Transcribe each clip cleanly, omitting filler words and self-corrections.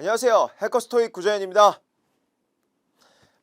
안녕하세요. 해커스 토익 구자현입니다.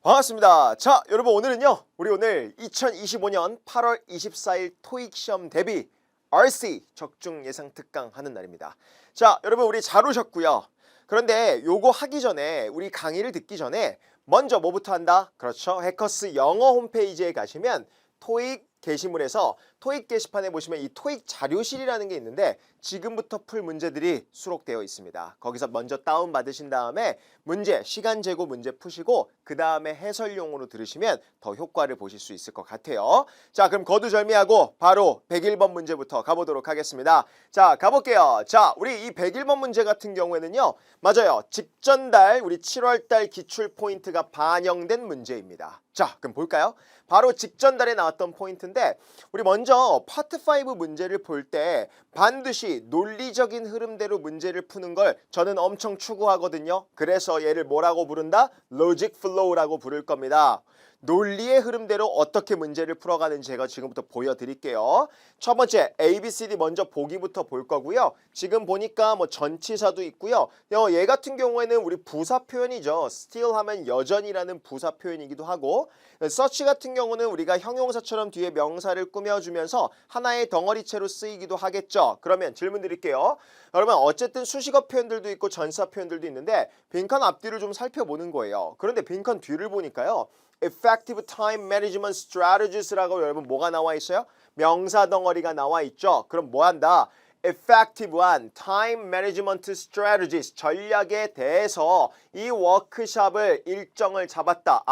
반갑습니다. 자, 여러분 오늘은요. 우리 오늘 2025년 8월 24일 토익 시험 대비 RC 적중 예상 특강 하는 날입니다. 자, 여러분 우리 잘 오셨고요. 그런데 요거 하기 전에 우리 강의를 듣기 전에 먼저 뭐부터 한다? 그렇죠. 해커스 영어 홈페이지에 가시면 토익 게시물에서 토익 게시판에 보시면 이 토익 자료실이라는 게 있는데 지금부터 풀 문제들이 수록되어 있습니다. 거기서 먼저 다운받으신 다음에 문제, 시간 재고 문제 푸시고 그 다음에 해설용으로 들으시면 더 효과를 보실 수 있을 것 같아요. 자, 그럼 거두절미하고 바로 101번 문제부터 가보도록 하겠습니다. 자, 가볼게요. 자, 우리 이 101번 문제 같은 경우에는요. 맞아요. 직전달 우리 7월달 기출 포인트가 반영된 문제입니다. 자, 그럼 볼까요? 바로 직전달에 나왔던 포인트인데 우리 먼저 파트 5 문제를 볼 때 반드시 논리적인 흐름대로 문제를 푸는 걸 저는 엄청 추구하거든요. 그래서 얘를 뭐라고 부른다? 로직 플로우라고 부를 겁니다. 논리의 흐름대로 어떻게 문제를 풀어가는지 제가 지금부터 보여드릴게요. 첫 번째 ABCD 먼저 보기부터 볼 거고요. 지금 보니까 뭐 전치사도 있고요. 얘 같은 경우에는 우리 부사 표현이죠. still 하면 여전이라는 부사 표현이기도 하고 search 같은 경우는 우리가 형용사처럼 뒤에 명사를 꾸며주면서 하나의 덩어리체로 쓰이기도 하겠죠. 그러면 질문 드릴게요. 여러분 어쨌든 수식어 표현들도 있고 전사 표현들도 있는데 빈칸 앞뒤를 좀 살펴보는 거예요. 그런데 빈칸 뒤를 보니까요. Effective Time Management Strategies라고 여러분 뭐가 나와 있어요? 명사 덩어리가 나와 있죠. 그럼 뭐 한다? Effective한 Time Management Strategies 전략에 대해서 이 워크샵을 일정을 잡았다.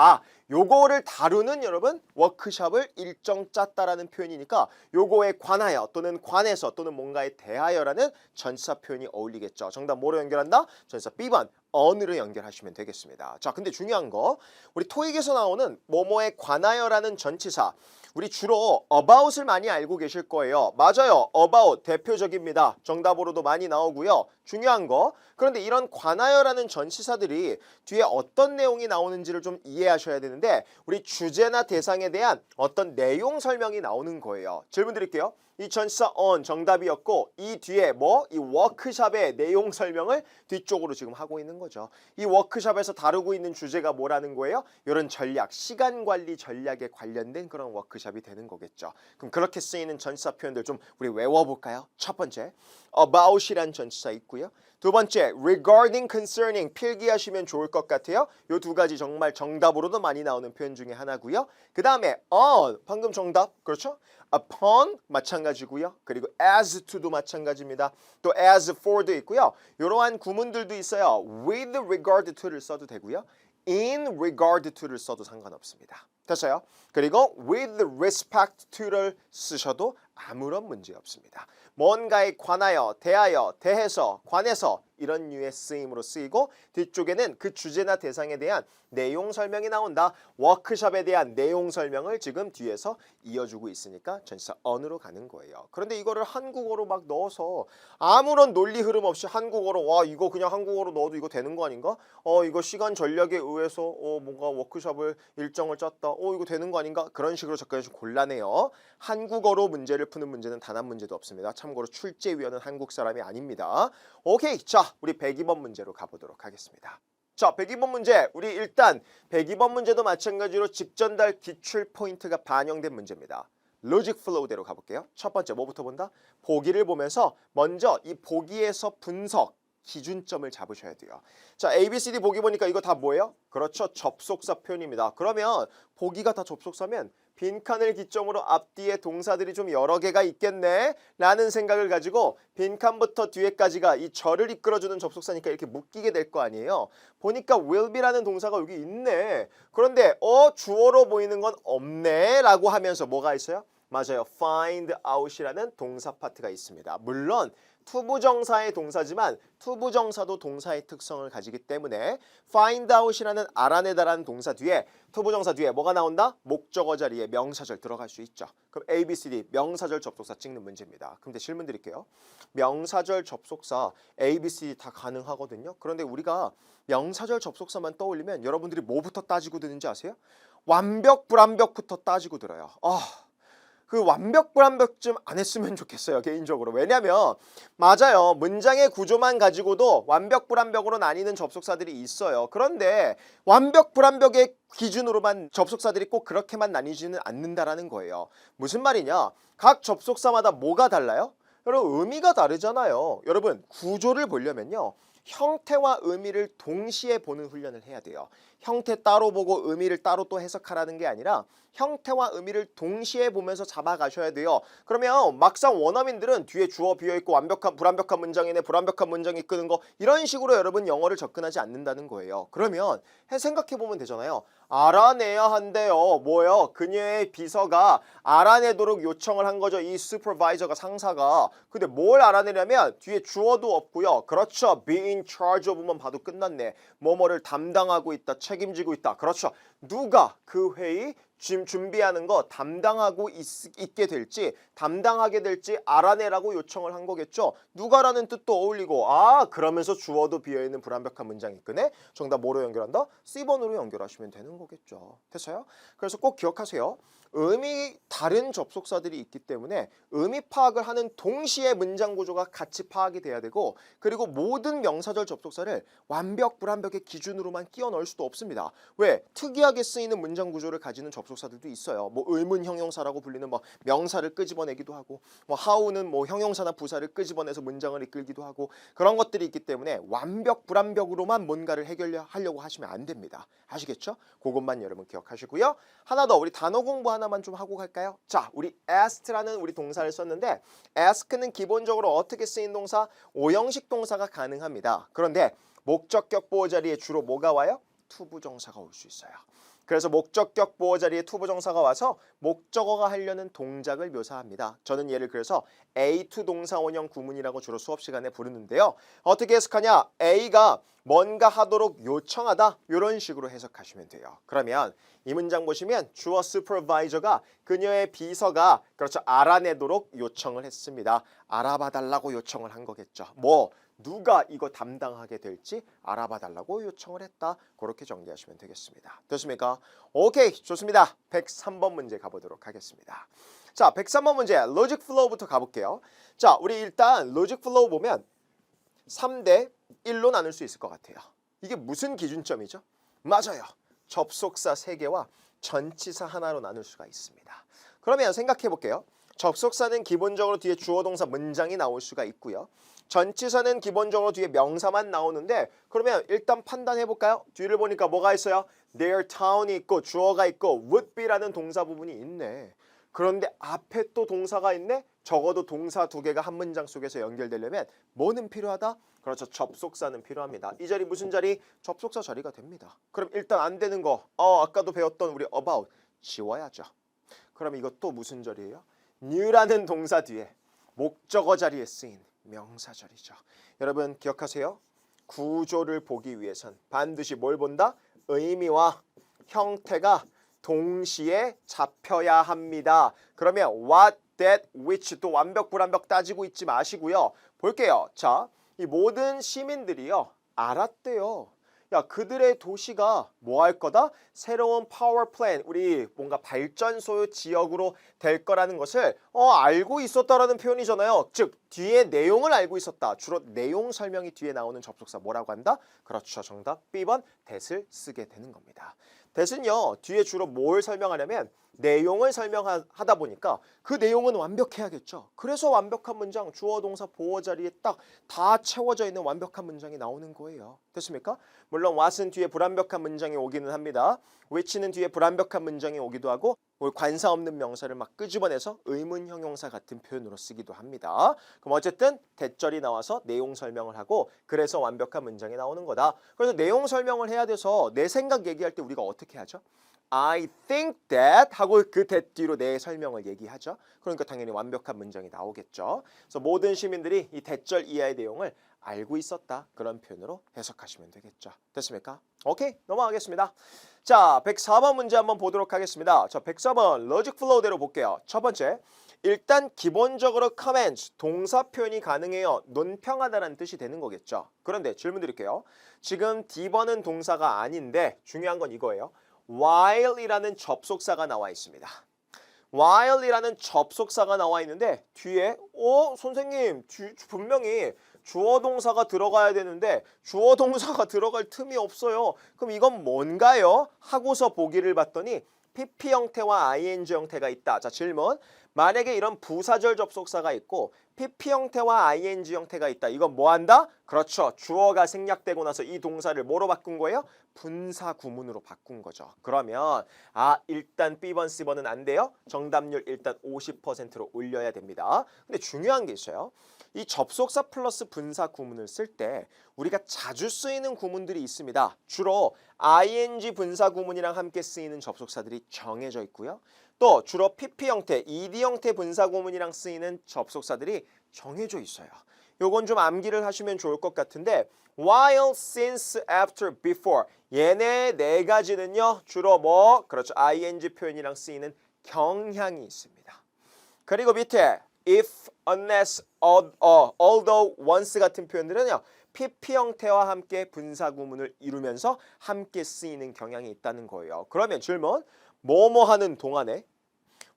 요거를 다루는 여러분 워크샵을 일정 짰다라는 표현이니까 요거에 관하여 또는 관해서 또는 뭔가에 대하여라는 전치사 표현이 어울리겠죠. 정답 뭐로 연결한다? 전치사 B번 on으로 연결하시면 되겠습니다. 자, 근데 중요한 거 우리 토익에서 나오는 뭐뭐에 관하여라는 전치사 우리 주로 about을 많이 알고 계실 거예요. 맞아요. about 대표적입니다. 정답으로도 많이 나오고요. 중요한 거 그런데 이런 관하여라는 전치사들이 뒤에 어떤 내용이 나오는지를 좀 이해하셔야 되는데 우리 주제나 대상에 대한 어떤 내용 설명이 나오는 거예요. 질문 드릴게요. 이 전치사 on 정답이었고 이 뒤에 이 워크샵의 내용 설명을 뒤쪽으로 지금 하고 있는 거죠. 이 워크샵에서 다루고 있는 주제가 뭐라는 거예요? 이런 전략, 시간 관리 전략에 관련된 그런 워크샵이 되는 거겠죠. 그럼 그렇게 쓰이는 전치사 표현들 좀 우리 외워볼까요? 첫 번째, about이란 전치사 있고요. 두 번째, regarding, concerning 필기하시면 좋을 것 같아요. 요 두 가지 정말 정답으로도 많이 나오는 표현 중에 하나고요. 그 다음에 on, 방금 정답, 그렇죠? upon 마찬가지고요. 그리고 as to도 마찬가지입니다. 또 as for도 있고요. 이러한 구문들도 있어요. with regard to를 써도 되고요. in regard to를 써도 상관없습니다. 됐어요? 그리고 with respect to를 쓰셔도 아무런 문제 없습니다. 뭔가에 관하여, 대하여, 대해서, 관해서 이런 류의 쓰임으로 쓰이고 뒤쪽에는 그 주제나 대상에 대한 내용 설명이 나온다. 워크숍에 대한 내용 설명을 지금 뒤에서 이어주고 있으니까 전치사 on으로 가는 거예요. 그런데 이거를 한국어로 막 넣어서 아무런 논리 흐름 없이 한국어로 이거 그냥 한국어로 넣어도 이거 되는 거 아닌가? 이거 시간 전략에 의해서 뭔가 워크숍을 일정을 짰다. 이거 되는 거 아닌가? 그런 식으로 접근이 좀 곤란해요. 한국어로 문제를 푸는 문제는 단 한 문제도 없습니다. 참고로 출제위원은 한국 사람이 아닙니다. 오케이, 자 우리 102번 문제로 가보도록 하겠습니다. 자 102번 문제 우리 일단 102번 문제도 마찬가지로 직전달 기출 포인트가 반영된 문제입니다. 로직 플로우대로 가볼게요. 첫 번째 뭐부터 본다? 보기를 보면서 먼저 이 보기에서 분석 기준점을 잡으셔야 돼요. 자 ABCD 보기 보니까 이거 다 뭐예요? 그렇죠. 접속사 표현입니다. 그러면 보기가 다 접속사면 빈칸을 기점으로 앞뒤에 동사들이 좀 여러 개가 있겠네 라는 생각을 가지고 빈칸부터 뒤에까지가 이 절을 이끌어주는 접속사니까 이렇게 묶이게 될 거 아니에요. 보니까 will be라는 동사가 여기 있네. 그런데 주어로 보이는 건 없네 라고 하면서 뭐가 있어요? 맞아요. find out이라는 동사 파트가 있습니다. 물론 투부정사의 동사지만 투부정사도 동사의 특성을 가지기 때문에 find out이라는 알아내다라는 동사 뒤에 투부정사 뒤에 뭐가 나온다? 목적어 자리에 명사절 들어갈 수 있죠. 그럼 ABCD 명사절 접속사 찍는 문제입니다. 근데 질문 드릴게요. 명사절 접속사 ABCD 다 가능하거든요. 그런데 우리가 명사절 접속사만 떠올리면 여러분들이 뭐부터 따지고 드는지 아세요? 완벽 불완벽부터 따지고 들어요. 그 완벽 불완벽 좀 안 했으면 좋겠어요, 개인적으로. 왜냐면 맞아요, 문장의 구조만 가지고도 완벽 불완벽으로 나뉘는 접속사들이 있어요. 그런데 완벽 불완벽의 기준으로만 접속사들이 꼭 그렇게만 나뉘지는 않는다라는 거예요. 무슨 말이냐, 각 접속사마다 뭐가 달라요? 여러분, 의미가 다르잖아요. 여러분, 구조를 보려면요, 형태와 의미를 동시에 보는 훈련을 해야 돼요. 형태 따로 보고 의미를 따로 또 해석하라는 게 아니라 형태와 의미를 동시에 보면서 잡아가셔야 돼요. 그러면 막상 원어민들은 뒤에 주어 비어있고 완벽한 불완벽한 문장이네, 불완벽한 문장이 끄는 거, 이런 식으로 여러분 영어를 접근하지 않는다는 거예요. 그러면 생각해보면 되잖아요. 알아내야 한대요. 뭐요? 그녀의 비서가 알아내도록 요청을 한 거죠. 이 슈퍼바이저가, 상사가. 근데 뭘 알아내려면 뒤에 주어도 없고요. 그렇죠. be in charge of만 봐도 끝났네. 뭐뭐를 담당하고 있다, 책임지고 있다. 그렇죠. 누가 그 회의 준비하는 거 담당하고 있게 될지, 담당하게 될지 알아내라고 요청을 한 거겠죠. 누가라는 뜻도 어울리고, 그러면서 주어도 비어있는 불완벽한 문장이 끄네. 정답 뭐로 연결한다? C번으로 연결하시면 되는 거겠죠. 됐어요? 그래서 꼭 기억하세요. 의미 다른 접속사들이 있기 때문에 의미 파악을 하는 동시에 문장 구조가 같이 파악이 돼야 되고, 그리고 모든 명사절 접속사를 완벽 불완벽의 기준으로만 끼워 넣을 수도 없습니다. 왜? 특이하게 쓰이는 문장 구조를 가지는 접속사들도 있어요. 뭐 의문 형용사라고 불리는 뭐 명사를 끄집어내기도 하고, 뭐 how는 뭐 형용사나 부사를 끄집어내서 문장을 이끌기도 하고, 그런 것들이 있기 때문에 완벽 불완벽으로만 뭔가를 해결하려고 하시면 안 됩니다. 아시겠죠? 그것만 여러분 기억하시고요. 하나 더, 우리 단어 공부 하나만 좀 하고 갈까요? 자, 우리 asked라는 우리 동사를 썼는데, ask는 기본적으로 어떻게 쓰인 동사? 오형식 동사가 가능합니다. 그런데 목적격 보호 자리에 주로 뭐가 와요? 투부정사가 올 수 있어요. 그래서 목적격 보호 자리에 투부정사가 와서 목적어가 하려는 동작을 묘사합니다. 저는 얘를 그래서 A2 동사원형 구문이라고 주로 수업 시간에 부르는데요. 어떻게 해석하냐? A가 뭔가 하도록 요청하다, 이런 식으로 해석하시면 돼요. 그러면 이 문장 보시면 주어 슈퍼바이저가 그녀의 비서가, 그렇죠, 알아내도록 요청을 했습니다. 알아봐달라고 요청을 한 거겠죠. 뭐 누가 이거 담당하게 될지 알아봐달라고 요청을 했다. 그렇게 정리하시면 되겠습니다. 됐습니까? 오케이, 좋습니다. 103번 문제 가보도록 하겠습니다. 자, 103번 문제 로직 플로우부터 가볼게요. 자, 우리 일단 로직 플로우 보면 3대 1로 나눌 수 있을 것 같아요. 이게 무슨 기준점이죠? 맞아요. 접속사 3개와 전치사 하나로 나눌 수가 있습니다. 그러면 생각해 볼게요. 접속사는 기본적으로 뒤에 주어 동사 문장이 나올 수가 있고요. 전치사는 기본적으로 뒤에 명사만 나오는데, 그러면 일단 판단해 볼까요? 뒤를 보니까 뭐가 있어요? their town이 있고 주어가 있고 would be라는 동사 부분이 있네. 그런데 앞에 또 동사가 있네? 적어도 동사 2개가 한 문장 속에서 연결되려면 뭐는 필요하다? 그렇죠. 접속사는 필요합니다. 이 자리 무슨 자리? 접속사 자리가 됩니다. 그럼 일단 안 되는 거, 아까도 배웠던 우리 about 지워야죠. 그럼 이것도 무슨 자리예요? new라는 동사 뒤에 목적어 자리에 쓰인 명사절이죠. 여러분 기억하세요. 구조를 보기 위해선 반드시 뭘 본다? 의미와 형태가 동시에 잡혀야 합니다. 그러면 what, that, which 또 완벽 불완벽 따지고 있지 마시고요. 볼게요. 자, 이 모든 시민들이요 알았대요. 야, 그들의 도시가 뭐 할 거다? 새로운 파워 플랜, 우리 뭔가 발전소 지역으로 될 거라는 것을 알고 있었다라는 표현이잖아요. 즉 뒤에 내용을 알고 있었다. 주로 내용 설명이 뒤에 나오는 접속사 뭐라고 한다? 그렇죠. 정답 B번 that을 쓰게 되는 겁니다. that은요 뒤에 주로 뭘 설명하냐면 내용을 설명하다 보니까 그 내용은 완벽해야겠죠. 그래서 완벽한 문장, 주어 동사 보호 자리에 딱 다 채워져 있는 완벽한 문장이 나오는 거예요. 됐습니까? 물론 what은 뒤에 불완벽한 문장이 오기는 합니다. which는 뒤에 불완벽한 문장이 오기도 하고, 관사 없는 명사를 막 끄집어내서 의문 형용사 같은 표현으로 쓰기도 합니다. 그럼 어쨌든 대절이 나와서 내용 설명을 하고, 그래서 완벽한 문장이 나오는 거다. 그래서 내용 설명을 해야 돼서 내 생각 얘기할 때 우리가 어떻게 하죠? I think that 하고 그 that 뒤로 내 설명을 얘기하죠. 그러니까 당연히 완벽한 문장이 나오겠죠. 그래서 모든 시민들이 이 대절 이하의 내용을 알고 있었다. 그런 표현으로 해석하시면 되겠죠. 됐습니까? 오케이, 넘어가겠습니다. 자, 104번 문제 한번 보도록 하겠습니다. 자, 104번 로직 플로우대로 볼게요. 첫 번째, 일단 기본적으로 comments, 동사 표현이 가능해요. 논평하다라는 뜻이 되는 거겠죠. 그런데 질문 드릴게요. 지금 D번은 동사가 아닌데 중요한 건 이거예요. while이라는 접속사가 나와 있습니다. while이라는 접속사가 나와 있는데 뒤에 선생님 분명히 주어 동사가 들어가야 되는데 주어 동사가 들어갈 틈이 없어요. 그럼 이건 뭔가요? 하고서 보기를 봤더니 PP 형태와 ING 형태가 있다. 자, 질문. 만약에 이런 부사절 접속사가 있고 PP 형태와 ING 형태가 있다. 이건 뭐 한다? 그렇죠. 주어가 생략되고 나서 이 동사를 뭐로 바꾼 거예요? 분사 구문으로 바꾼 거죠. 그러면 일단 B번, C번은 안 돼요. 정답률 일단 50%로 올려야 됩니다. 근데 중요한 게 있어요. 이 접속사 플러스 분사 구문을 쓸 때 우리가 자주 쓰이는 구문들이 있습니다. 주로 ing 분사 구문이랑 함께 쓰이는 접속사들이 정해져 있고요. 또 주로 PP 형태, ED 형태 분사 구문이랑 쓰이는 접속사들이 정해져 있어요. 요건 좀 암기를 하시면 좋을 것 같은데 while, since, after, before 얘네 네 가지는요. 주로 그렇죠. ing 표현이랑 쓰이는 경향이 있습니다. 그리고 밑에 if, unless, although, once 같은 표현들은요. PP 형태와 함께 분사 구문을 이루면서 함께 쓰이는 경향이 있다는 거예요. 그러면 질문. 뭐뭐하는 동안에,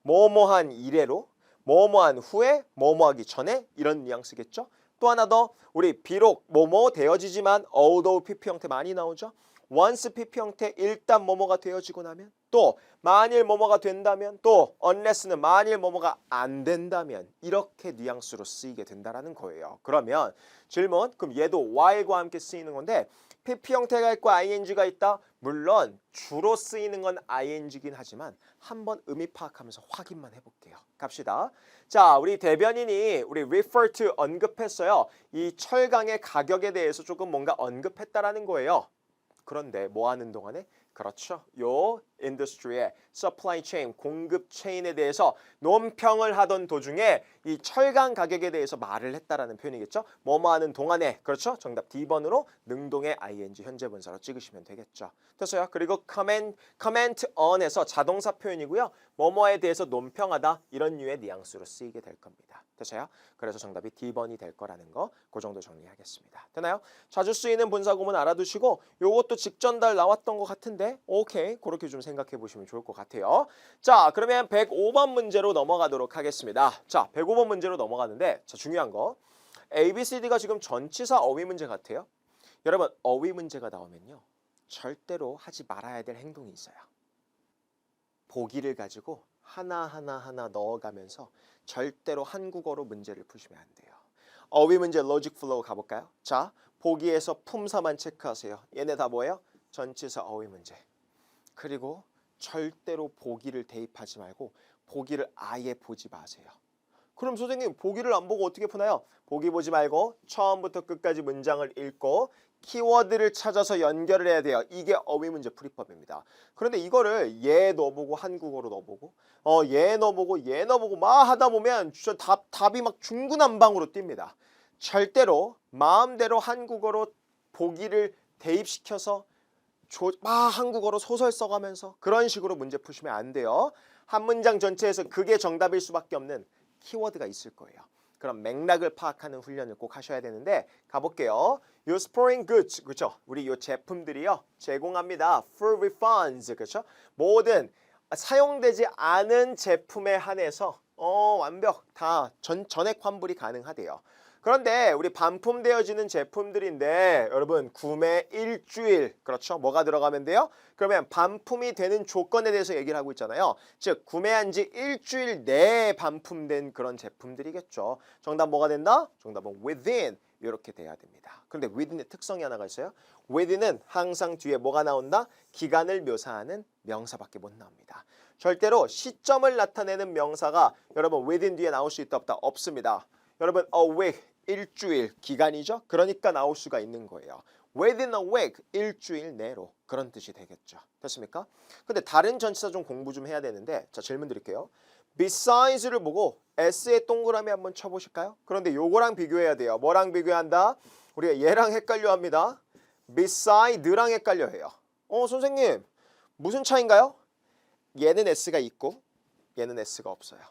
뭐뭐한 이래로, 뭐뭐한 후에, 뭐뭐하기 전에 이런 뉘앙스겠죠. 또 하나 더 우리 비록 뭐뭐 되어지지만 although PP 형태 많이 나오죠. once PP 형태 일단 뭐뭐가 되어지고 나면 또 만일 뭐뭐가 된다면 또 unless는 만일 뭐뭐가 안 된다면 이렇게 뉘앙스로 쓰이게 된다라는 거예요. 그러면 질문. 그럼 얘도 while과 함께 쓰이는 건데 PP 형태가 있고 ing가 있다. 물론 주로 쓰이는 건 ing이긴 하지만 한번 의미 파악하면서 확인만 해볼게요. 갑시다. 자, 우리 대변인이 우리 refer to 언급했어요. 이 철강의 가격에 대해서 조금 뭔가 언급했다라는 거예요. 그런데 뭐 하는 동안에? 그렇죠. 요 인더스트리의 서플라이 체인, 공급 체인에 대해서 논평을 하던 도중에 이 철강 가격에 대해서 말을 했다라는 표현이겠죠. 뭐뭐 하는 동안에. 그렇죠. 정답 D번으로 능동의 ing 현재 분사로 찍으시면 되겠죠. 됐어요. 그리고 comment on에서 자동사 표현이고요. 뭐뭐에 대해서 논평하다 이런 류의 뉘앙스로 쓰이게 될 겁니다. 됐어요. 그래서 정답이 D번이 될 거라는 거 그 정도 정리하겠습니다. 되나요? 자주 쓰이는 분사구문 알아두시고 요것도 직전달 나왔던 것 같은데 오케이. 그렇게 좀 생각해 보시면 좋을 것 같아요. 자, 그러면 105번 문제로 넘어가도록 하겠습니다. 자, 105번 문제로 넘어가는데 자, 중요한 거 ABCD가 지금 전치사 어휘 문제 같아요. 여러분 어휘 문제가 나오면요. 절대로 하지 말아야 될 행동이 있어요. 보기를 가지고 하나 넣어가면서 절대로 한국어로 문제를 푸시면 안 돼요. 어휘 문제 로직 플로우 가볼까요? 자, 보기에서 품사만 체크하세요. 얘네 다 뭐예요? 전치사 어휘 문제. 그리고 절대로 보기를 대입하지 말고 보기를 아예 보지 마세요. 그럼 선생님 보기를 안 보고 어떻게 푸나요? 보기 보지 말고 처음부터 끝까지 문장을 읽고 키워드를 찾아서 연결을 해야 돼요. 이게 어휘 문제 풀이법입니다. 그런데 이거를 얘 넣어보고 한국어로 넣어보고 얘 넣어보고 막 하다 보면 진짜 답이 막 중구난방으로 뜁니다. 절대로 마음대로 한국어로 보기를 대입시켜서 막 한국어로 소설 써가면서 그런 식으로 문제 푸시면 안 돼요. 한 문장 전체에서 그게 정답일 수밖에 없는 키워드가 있을 거예요. 그럼 맥락을 파악하는 훈련을 꼭 하셔야 되는데 가볼게요. 요 sporting goods 그렇죠? 우리 요 제품들이요 제공합니다. full refunds 그렇죠? 모든 사용되지 않은 제품에 한해서 완벽 다 전액 환불이 가능하대요. 그런데 우리 반품되어지는 제품들인데 여러분 구매 일주일 그렇죠? 뭐가 들어가면 돼요? 그러면 반품이 되는 조건에 대해서 얘기를 하고 있잖아요. 즉 구매한 지 일주일 내에 반품된 그런 제품들이겠죠. 정답 뭐가 된다? 정답은 within 이렇게 돼야 됩니다. 그런데 within의 특성이 하나가 있어요. within은 항상 뒤에 뭐가 나온다? 기간을 묘사하는 명사밖에 못 나옵니다. 절대로 시점을 나타내는 명사가 여러분 within 뒤에 나올 수 있다 없다? 없습니다. 여러분 a week 일주일 기간이죠. 그러니까 나올 수가 있는 거예요. within a week 일주일 내로 그런 뜻이 되겠죠. 됐습니까? 근데 다른 전치사 좀 공부 좀 해야 되는데 자 질문 드릴게요. beside를 보고 s의 동그라미 한번 쳐보실까요? 그런데 요거랑 비교해야 돼요. 뭐랑 비교한다? 우리가 얘랑 헷갈려 합니다. beside랑 헷갈려 해요. 선생님 무슨 차인가요? 얘는 s가 있고 얘는 s가 없어요.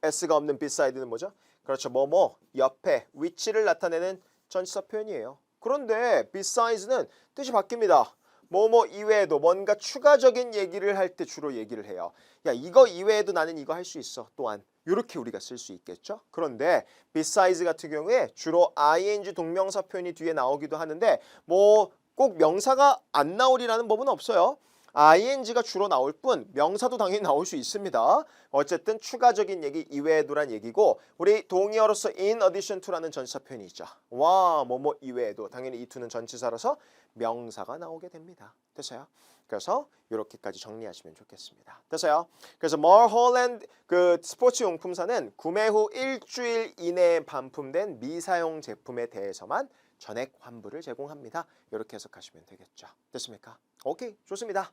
s가 없는 beside는 뭐죠? 그렇죠. 뭐뭐 옆에 위치를 나타내는 전치사 표현이에요. 그런데 beside는 뜻이 바뀝니다. 뭐뭐 이외에도 뭔가 추가적인 얘기를 할 때 주로 얘기를 해요. 야, 이거 이외에도 나는 이거 할 수 있어. 또한 이렇게 우리가 쓸 수 있겠죠. 그런데 besides 같은 경우에 주로 ing 동명사 표현이 뒤에 나오기도 하는데 뭐 꼭 명사가 안 나오리라는 법은 없어요. ing가 주로 나올 뿐 명사도 당연히 나올 수 있습니다. 어쨌든 추가적인 얘기 이외에도란 얘기고 우리 동의어로서 in addition to라는 전치사 표현이 있죠. 와, 뭐뭐 이외에도 당연히 이 to는 전치사라서 명사가 나오게 됩니다. 됐어요? 그래서 이렇게까지 정리하시면 좋겠습니다. 됐어요? 그래서 멀홀랜드 그 스포츠 용품사는 구매 후 일주일 이내에 반품된 미사용 제품에 대해서만 전액 환불을 제공합니다. 이렇게 해석하시면 되겠죠. 됐습니까? 오케이, 좋습니다.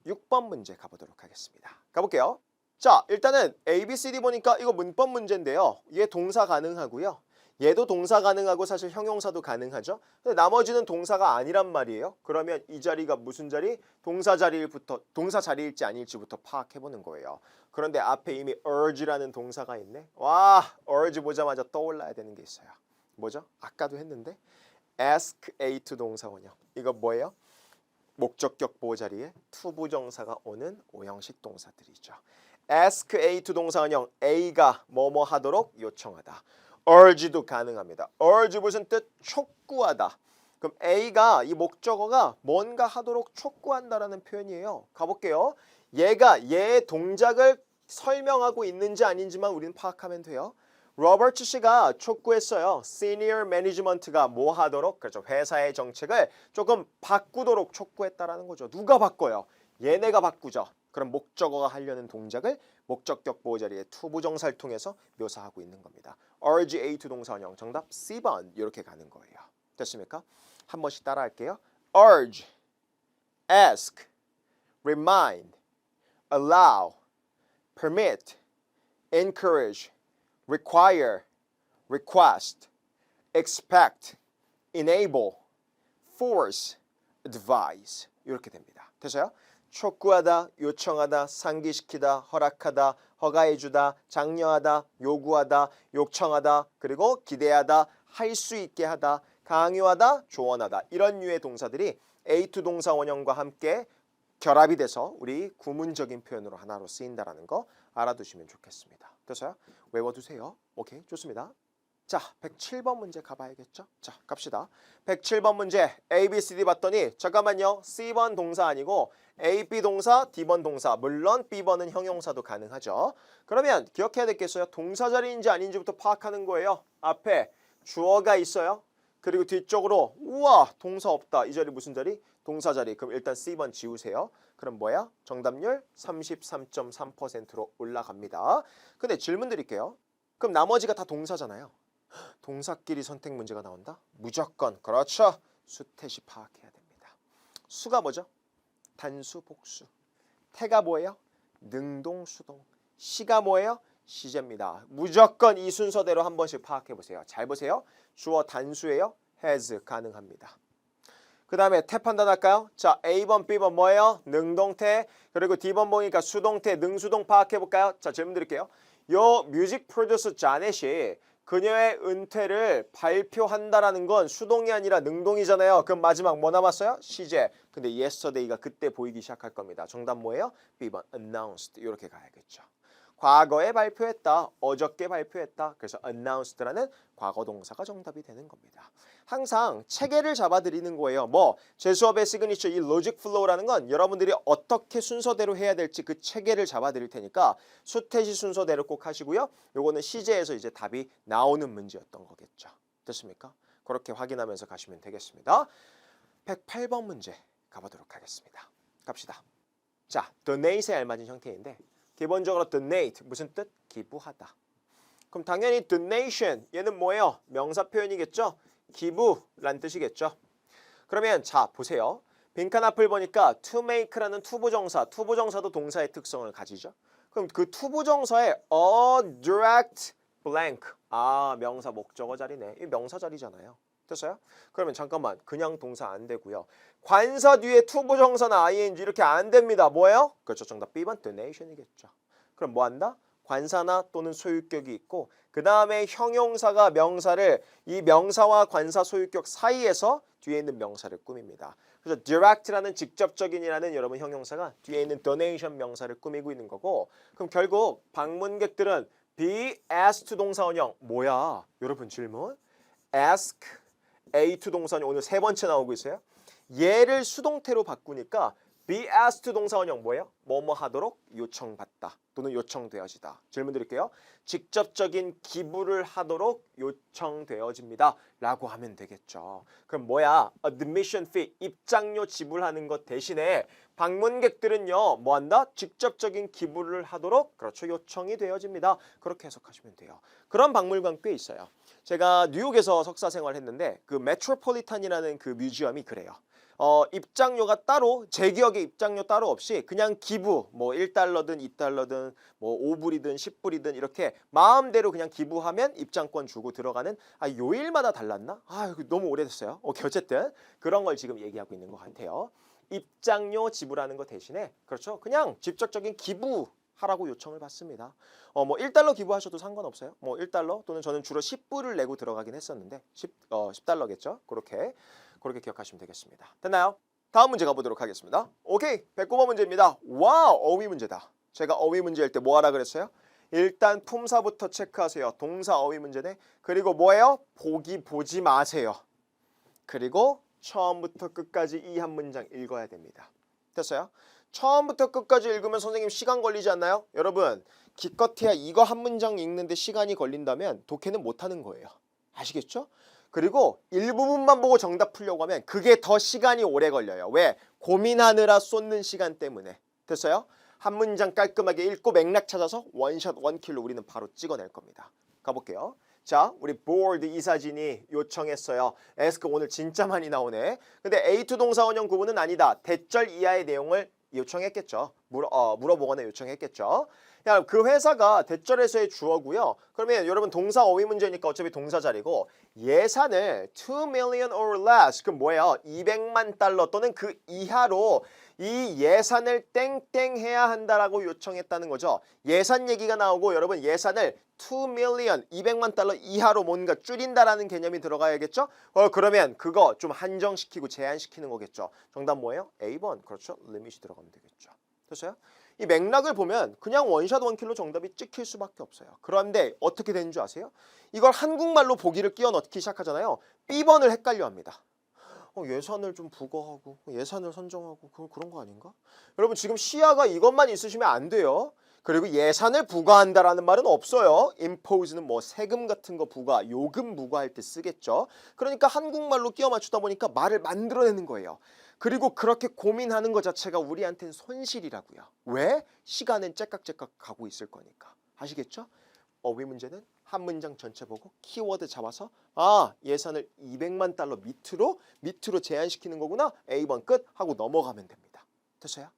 106번 문제 가보도록 하겠습니다. 가볼게요. 자, 일단은 A, B, C, D 보니까 이거 문법 문제인데요. 얘 동사 가능하고요. 얘도 동사 가능하고 사실 형용사도 가능하죠. 근데 나머지는 동사가 아니란 말이에요. 그러면 이 자리가 무슨 자리? 동사 자리일지 아닐지부터 파악해보는 거예요. 그런데 앞에 이미 urge라는 동사가 있네. 와, urge 보자마자 떠올라야 되는 게 있어요. 뭐죠? 아까도 했는데 ask A2 동사원형. 이거 뭐예요? 목적격 보호 자리에 to 부정사가 오는 오형식 동사들이죠. ask A2 동사원형 A가 뭐뭐 하도록 요청하다. urge도 가능합니다. urge 무슨 뜻? 촉구하다. 그럼 A가 이 목적어가 뭔가 하도록 촉구한다라는 표현이에요. 가볼게요. 얘가 얘의 동작을 설명하고 있는지 아닌지만 우리는 파악하면 돼요. 로버트 씨가 촉구했어요. 시니어 매니지먼트가 뭐 하도록? 그렇죠. 회사의 정책을 조금 바꾸도록 촉구했다라는 거죠. 누가 바꿔요? 얘네가 바꾸죠. 그럼 목적어가 하려는 동작을 목적격 보호 자리에 to 부정사를 통해서 묘사하고 있는 겁니다. urge A2 동사원형 정답 C번 이렇게 가는 거예요. 됐습니까? 한 번씩 따라 할게요. urge, ask, remind, allow, permit, encourage, require, request, expect, enable, force, advise 이렇게 됩니다. 됐어요? 촉구하다, 요청하다, 상기시키다, 허락하다, 허가해주다, 장려하다, 요구하다, 요청하다, 그리고 기대하다, 할 수 있게 하다, 강요하다, 조언하다 이런 류의 동사들이 A2 동사 원형과 함께 결합이 돼서 우리 구문적인 표현으로 하나로 쓰인다는 거 알아두시면 좋겠습니다. 됐어요? 외워두세요. 오케이, 좋습니다. 자, 107번 문제 가봐야겠죠? 자, 갑시다. 107번 문제 A, B, C, D 봤더니 잠깐만요. C번 동사 아니고 A, B 동사, D번 동사. 물론 B번은 형용사도 가능하죠. 그러면 기억해야 되겠어요. 동사 자리인지 아닌지부터 파악하는 거예요. 앞에 주어가 있어요. 그리고 뒤쪽으로 우와 동사 없다. 이 자리 무슨 자리? 동사 자리. 그럼 일단 C번 지우세요. 그럼 뭐야? 정답률 33.3%로 올라갑니다. 근데 질문 드릴게요. 그럼 나머지가 다 동사잖아요. 동사끼리 선택 문제가 나온다? 무조건 그렇죠. 수태시 파악해야 됩니다. 수가 뭐죠? 단수, 복수. 태가 뭐예요? 능동, 수동. 시가 뭐예요? 시제입니다. 무조건 이 순서대로 한 번씩 파악해 보세요. 잘 보세요. 주어 단수예요. has 가능합니다. 그 다음에 태 판단할까요? 자, A번, B번 뭐예요? 능동태. 그리고 D번 보니까 수동태, 능수동 파악해볼까요? 자, 질문 드릴게요. 요 뮤직 프로듀서 자넷이 그녀의 은퇴를 발표한다라는 건 수동이 아니라 능동이잖아요. 그럼 마지막 뭐 남았어요? 시제. 근데 yesterday가 그때 보이기 시작할 겁니다. 정답 뭐예요? B번 announced. 이렇게 가야겠죠. 과거에 발표했다. 어저께 발표했다. 그래서 announced라는 과거 동사가 정답이 되는 겁니다. 항상 체계를 잡아드리는 거예요. 뭐 제 수업의 시그니처 이 로직 플로우라는 건 여러분들이 어떻게 순서대로 해야 될지 그 체계를 잡아드릴 테니까 수태시 순서대로 꼭 하시고요. 요거는 시제에서 이제 답이 나오는 문제였던 거겠죠. 됐습니까? 그렇게 확인하면서 가시면 되겠습니다. 108번 문제 가보도록 하겠습니다. 갑시다. 자, donate에 알맞은 형태인데 기본적으로 donate 무슨 뜻? 기부하다. 그럼 당연히 donation 얘는 뭐예요? 명사 표현이겠죠? 기부란 뜻이겠죠? 그러면 자 보세요. 빈칸 앞을 보니까 to make라는 투부정사, 투부정사도 동사의 특성을 가지죠. 그럼 그 투부정사에 a direct blank 명사 목적어 자리네. 이 명사 자리잖아요. 됐어요? 그러면 잠깐만 그냥 동사 안 되고요. 관사 뒤에 투부정사나 ing 이렇게 안 됩니다. 뭐예요? 그렇죠. 정답 B번 donation이겠죠. 그럼 뭐 한다? 관사나 또는 소유격이 있고 그 다음에 형용사가 명사를 이 명사와 관사 소유격 사이에서 뒤에 있는 명사를 꾸밉니다. 그래서 direct라는 직접적인이라는 여러분 형용사가 뒤에 있는 donation 명사를 꾸미고 있는 거고 그럼 결국 방문객들은 be asked to 동사원형 뭐야? 여러분 질문 ask A to 동사원형 오늘 세 번째 나오고 있어요. 얘를 수동태로 바꾸니까 be asked to 동사원형 뭐예요? 뭐뭐 하도록 요청받다 또는 요청되어지다. 질문 드릴게요. 직접적인 기부를 하도록 요청되어집니다. 라고 하면 되겠죠. 그럼 뭐야? admission fee, 입장료 지불하는 것 대신에 방문객들은요. 뭐한다? 직접적인 기부를 하도록 그렇죠. 요청이 되어집니다. 그렇게 해석하시면 돼요. 그런 박물관 꽤 있어요. 제가 뉴욕에서 석사 생활했는데 그 메트로폴리탄이라는 그 뮤지엄이 그래요. 입장료가 따로 제 기억에 입장료 따로 없이 그냥 기부 뭐 1달러든 2달러든 뭐 5불이든 10불이든 이렇게 마음대로 그냥 기부하면 입장권 주고 들어가는 요일마다 달랐나? 이거 너무 오래됐어요. 어쨌든 그런 걸 지금 얘기하고 있는 것 같아요. 입장료 지불하는 것 대신에 그렇죠. 그냥 직접적인 기부 하라고 요청을 받습니다. 뭐 1달러 기부하셔도 상관없어요. 뭐 1달러 또는 저는 주로 10불을 내고 들어가긴 했었는데 10달러겠죠. 그렇게 기억하시면 되겠습니다. 됐나요? 다음 문제 가보도록 하겠습니다. 오케이, 109번 문제입니다. 와우, 어휘 문제다. 제가 어휘 문제일 때 뭐 하라 그랬어요? 일단 품사부터 체크하세요. 동사 어휘 문제네. 그리고 뭐예요? 보지 마세요. 그리고 처음부터 끝까지 이 한 문장 읽어야 됩니다. 됐어요? 처음부터 끝까지 읽으면 선생님 시간 걸리지 않나요? 여러분 기껏해야 이거 한 문장 읽는데 시간이 걸린다면 독해는 못하는 거예요. 아시겠죠? 그리고 일부분만 보고 정답 풀려고 하면 그게 더 시간이 오래 걸려요. 왜? 고민하느라 쏟는 시간 때문에. 됐어요? 한 문장 깔끔하게 읽고 맥락 찾아서 원샷 원킬로 우리는 바로 찍어낼 겁니다. 가볼게요. 자, 우리 board 이사진이 요청했어요. ask 오늘 진짜 많이 나오네. 근데 A2 동사원형 구문은 아니다. 대절 이하의 내용을 요청했겠죠. 물어보거나 요청했겠죠. 야, 그 회사가 대절에서의 주어고요. 그러면 여러분 동사 어휘 문제니까 어차피 동사 자리고 예산을 2 million or less 그럼 뭐예요? 200만 달러 또는 그 이하로 이 예산을 땡땡 해야 한다라고 요청했다는 거죠. 예산 얘기가 나오고 여러분 예산을 2 million 200만 달러 이하로 뭔가 줄인다라는 개념이 들어가야겠죠. 그러면 그거 좀 한정시키고 제한시키는 거겠죠. 정답 뭐예요? A번. 그렇죠. 리밋이 들어가면 되겠죠. 됐어요? 이 맥락을 보면 그냥 원샷 원킬로 정답이 찍힐 수밖에 없어요. 그런데 어떻게 되는 줄 아세요? 이걸 한국말로 보기를 끼워 넣기 시작하잖아요. B번을 헷갈려 합니다. 예산을 좀 부과하고 예산을 선정하고 그런 거 아닌가? 여러분 지금 시야가 이것만 있으시면 안 돼요. 그리고 예산을 부과한다라는 말은 없어요. impose는 뭐 세금 같은 거 부과, 요금 부과할 때 쓰겠죠. 그러니까 한국말로 끼워 맞추다 보니까 말을 만들어내는 거예요. 그리고 그렇게 고민하는 것 자체가 우리한테는 손실이라고요. 왜? 시간은 째깍째깍 가고 있을 거니까. 아시겠죠? 어휘 문제는 한 문장 전체 보고 키워드 잡아서 예산을 200만 달러 밑으로 제한시키는 거구나. A번 끝 하고 넘어가면 됩니다. 됐어요?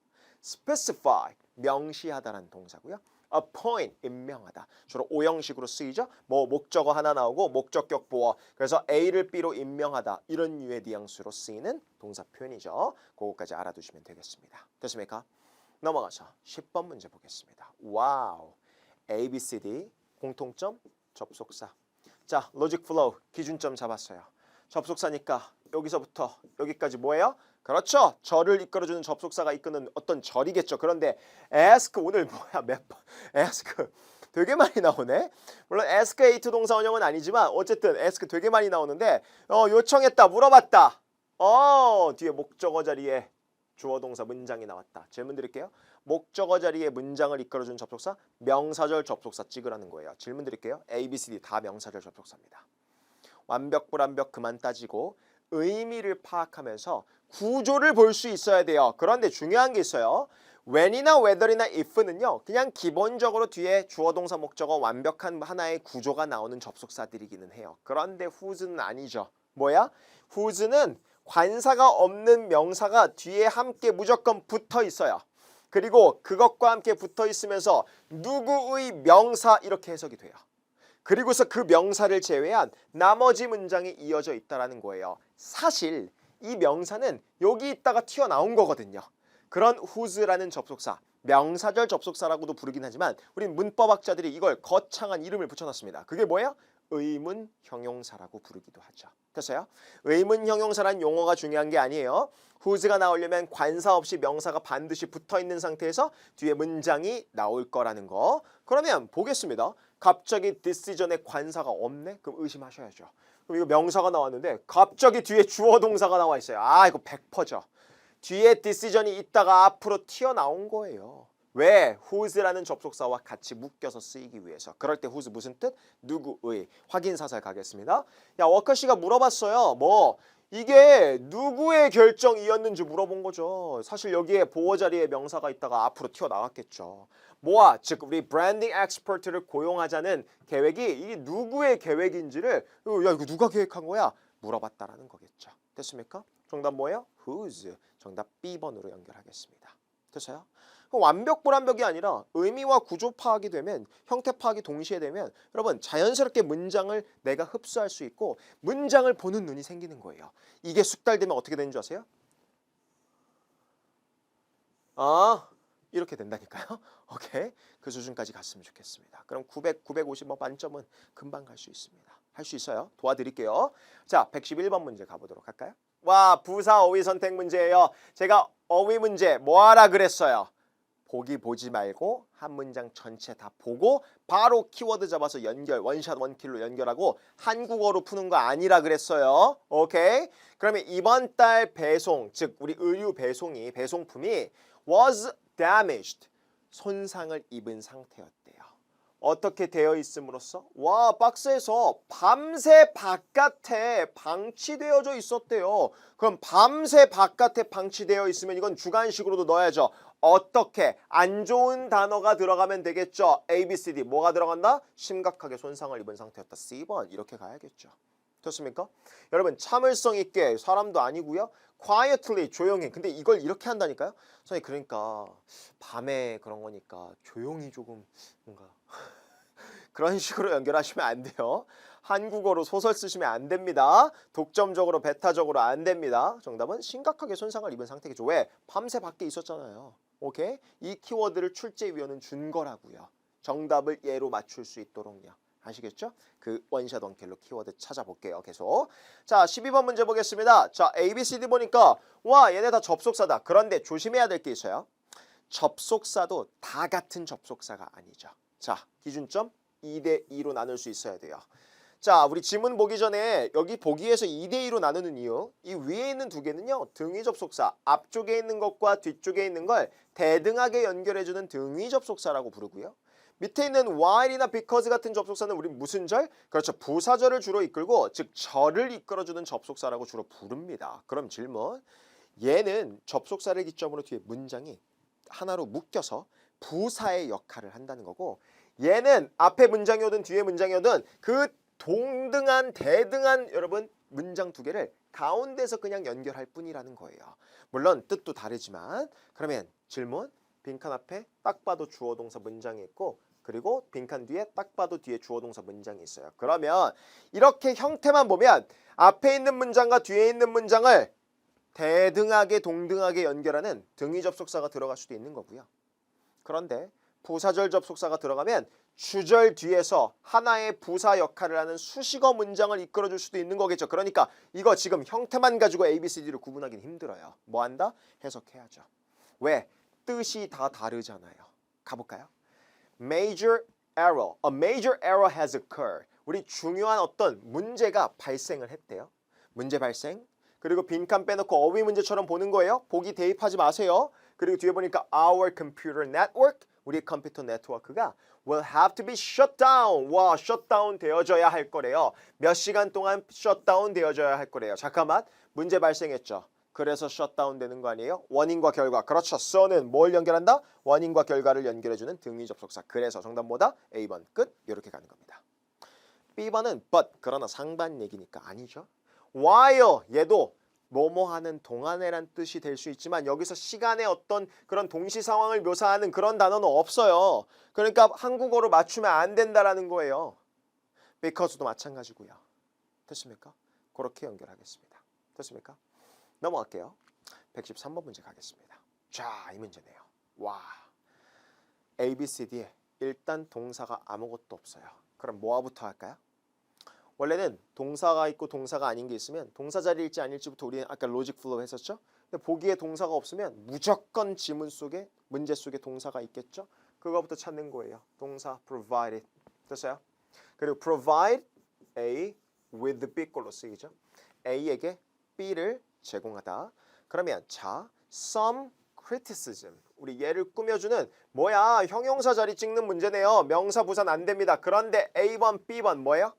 specify 명시하다라는 동사고요. appoint 임명하다. 주로 오형식으로 쓰이죠. 뭐 목적어 하나 나오고 목적격 보어. 그래서 A를 B로 임명하다. 이런 류의 뉘앙스로 쓰이는 동사 표현이죠. 그거까지 알아두시면 되겠습니다. 됐습니까? 넘어가서 10번 문제 보겠습니다. 와우. A, B, C, D 공통점 접속사. 자, 로직 플로우 기준점 잡았어요. 접속사니까 여기서부터 여기까지 뭐예요? 그렇죠. 절을 이끌어주는 접속사가 이끄는 어떤 절이겠죠. 그런데 ask 오늘 뭐야 몇 번 ask 되게 많이 나오네. 물론 ask A2 동사원형은 아니지만 어쨌든 ask 되게 많이 나오는데 요청했다 물어봤다. 뒤에 목적어 자리에 주어 동사 문장이 나왔다. 질문 드릴게요. 목적어 자리에 문장을 이끌어주는 접속사 명사절 접속사 찍으라는 거예요. 질문 드릴게요. A, B, C, D 다 명사절 접속사입니다. 완벽 불완벽 그만 따지고 의미를 파악하면서 구조를 볼 수 있어야 돼요. 그런데 중요한 게 있어요. when이나 whether이나 if는요. 그냥 기본적으로 뒤에 주어 동사 목적어 완벽한 하나의 구조가 나오는 접속사들이기는 해요. 그런데 whose는 아니죠. 뭐야? whose는 관사가 없는 명사가 뒤에 함께 무조건 붙어 있어요. 그리고 그것과 함께 붙어 있으면서 누구의 명사 이렇게 해석이 돼요. 그리고서 그 명사를 제외한 나머지 문장이 이어져 있다라는 거예요. 사실 이 명사는 여기 있다가 튀어나온 거거든요. 그런 whose라는 접속사 명사절 접속사라고도 부르긴 하지만 우린 문법학자들이 이걸 거창한 이름을 붙여놨습니다. 그게 뭐예요? 의문 형용사라고 부르기도 하죠. 됐어요? 의문 형용사란 용어가 중요한 게 아니에요. whose가 나오려면 관사 없이 명사가 반드시 붙어있는 상태에서 뒤에 문장이 나올 거라는 거. 그러면 보겠습니다. 갑자기 decision에 관사가 없네? 그럼 의심하셔야죠. 그럼 이거 명사가 나왔는데 갑자기 뒤에 주어 동사가 나와 있어요. 아, 이거 100%죠. 뒤에 decision이 있다가 앞으로 튀어나온 거예요. 왜? whose라는 접속사와 같이 묶여서 쓰이기 위해서. 그럴 때 whose 무슨 뜻? 누구의. 확인 사살 가겠습니다. 야, 워커씨가 물어봤어요. 뭐 이게 누구의 결정이었는지 물어본 거죠. 사실 여기에 보호 자리에 명사가 있다가 앞으로 튀어나왔겠죠. 뭐야? 즉 우리 브랜딩 엑스퍼트를 고용하자는 계획이 이게 누구의 계획인지를 야, 이거 누가 계획한 거야? 물어봤다라는 거겠죠. 됐습니까? 정답 뭐예요? whose. 정답 B번으로 연결하겠습니다. 됐어요? 완벽 불완벽이 아니라 의미와 구조 파악이 되면, 형태 파악이 동시에 되면 여러분 자연스럽게 문장을 내가 흡수할 수 있고 문장을 보는 눈이 생기는 거예요. 이게 숙달되면 어떻게 되는 줄 아세요? 이렇게 된다니까요. 오케이. 그 수준까지 갔으면 좋겠습니다. 그럼 900, 950번 만점은 금방 갈 수 있습니다. 할 수 있어요. 도와드릴게요. 자, 111번 문제 가보도록 할까요? 와, 부사 어휘 선택 문제예요. 제가 어휘 문제 뭐 하라 그랬어요? 보기 보지 말고 한 문장 전체 다 보고 바로 키워드 잡아서 연결, 원샷 원킬로 연결하고 한국어로 푸는 거 아니라 그랬어요. 오케이? 그러면 이번 달 배송, 즉 우리 의류 배송이, 배송품이 was damaged, 손상을 입은 상태였대요. 어떻게 되어 있음으로써? 와, 박스에서 밤새 바깥에 방치되어져 있었대요. 그럼 밤새 바깥에 방치되어 있으면 이건 주관식으로도 넣어야죠. 어떻게? 안 좋은 단어가 들어가면 되겠죠. A, B, C, D. 뭐가 들어간다? 심각하게 손상을 입은 상태였다. C번. 이렇게 가야겠죠. 됐습니까? 여러분 참을성 있게, 사람도 아니고요. quietly, 조용히. 근데 이걸 이렇게 한다니까요? 선생님 그러니까 밤에 그런 거니까 조용히 조금 뭔가 그런 식으로 연결하시면 안 돼요. 한국어로 소설 쓰시면 안 됩니다. 독점적으로, 베타적으로 안 됩니다. 정답은 심각하게 손상을 입은 상태겠죠. 왜? 밤새 밖에 있었잖아요. 오케이? 이 키워드를 출제위원은 준 거라고요. 정답을 얘로 맞출 수 있도록요. 아시겠죠? 그 원샷 원킬로 키워드 찾아볼게요. 계속. 자, 12번 문제 보겠습니다. 자, A, B, C, D 보니까 와, 얘네 다 접속사다. 그런데 조심해야 될 게 있어요. 접속사도 다 같은 접속사가 아니죠. 자, 기준점 2대2로 나눌 수 있어야 돼요. 자, 우리 지문 보기 전에 여기 보기에서 2대2로 나누는 이유, 이 위에 있는 두 개는요, 등위 접속사, 앞쪽에 있는 것과 뒤쪽에 있는 걸 대등하게 연결해주는 등위 접속사라고 부르고요. 밑에 있는 while이나 because 같은 접속사는 우리 무슨 절? 그렇죠. 부사절을 주로 이끌고, 즉 절을 이끌어주는 접속사라고 주로 부릅니다. 그럼 질문, 얘는 접속사를 기점으로 뒤에 문장이 하나로 묶여서 부사의 역할을 한다는 거고, 얘는 앞에 문장이 오든 뒤에 문장이 오든 그 동등한 대등한 여러분 문장 두 개를 가운데서 그냥 연결할 뿐이라는 거예요. 물론 뜻도 다르지만. 그러면 질문, 빈칸 앞에 딱 봐도 주어 동사 문장이 있고 그리고 빈칸 뒤에 딱 봐도 뒤에 주어 동사 문장이 있어요. 그러면 이렇게 형태만 보면 앞에 있는 문장과 뒤에 있는 문장을 대등하게 동등하게 연결하는 등위 접속사가 들어갈 수도 있는 거고요. 그런데 부사절 접속사가 들어가면 주절 뒤에서 하나의 부사 역할을 하는 수식어 문장을 이끌어줄 수도 있는 거겠죠. 그러니까 이거 지금 형태만 가지고 A, B, C, D를 구분하기는 힘들어요. 뭐 한다? 해석해야죠. 왜? 뜻이 다 다르잖아요. 가볼까요? Major error. A major error has occurred. 우리 중요한 어떤 문제가 발생을 했대요. 문제 발생. 그리고 빈칸 빼놓고 어휘 문제처럼 보는 거예요. 보기 대입하지 마세요. 그리고 뒤에 보니까 our computer network, 우리 컴퓨터 네트워크가 will have to be shut down. 와, shutdown 되어져야 할 거래요. 몇 시간 동안 shutdown 되어져야 할 거래요. 잠깐만, 문제 발생했죠. 그래서 shutdown 되는 거 아니에요? 원인과 결과. 그렇죠. so는 뭘 연결한다? 원인과 결과를 연결해주는 등위 접속사. 그래서 정답 뭐다? A번 끝. 이렇게 가는 겁니다. B번은 but, 그러나 상반 얘기니까 아니죠. while, 얘도 뭐뭐하는 동안에란 뜻이 될 수 있지만 여기서 시간의 어떤 그런 동시 상황을 묘사하는 그런 단어는 없어요. 그러니까 한국어로 맞추면 안 된다라는 거예요. because도 마찬가지고요. 됐습니까? 그렇게 연결하겠습니다. 됐습니까? 넘어갈게요. 113번 문제 가겠습니다. 자, 이 문제네요. 와, A, B, C, D에 일단 동사가 아무것도 없어요. 그럼 뭐부터 할까요? 원래는 동사가 있고 동사가 아닌 게 있으면 동사 자리일지 아닐지부터 우리는 아까 로직 플로우 했었죠? 근데 보기에 동사가 없으면 무조건 지문 속에 문제 속에 동사가 있겠죠? 그거부터 찾는 거예요. 동사 provided. 됐어요? 그리고 provide A with B 걸로 쓰이죠. A에게 B를 제공하다. 그러면 자, some criticism. 우리 얘를 꾸며주는 뭐야? 형용사 자리 찍는 문제네요. 명사 부사는 안 됩니다. 그런데 A번, B번 뭐예요?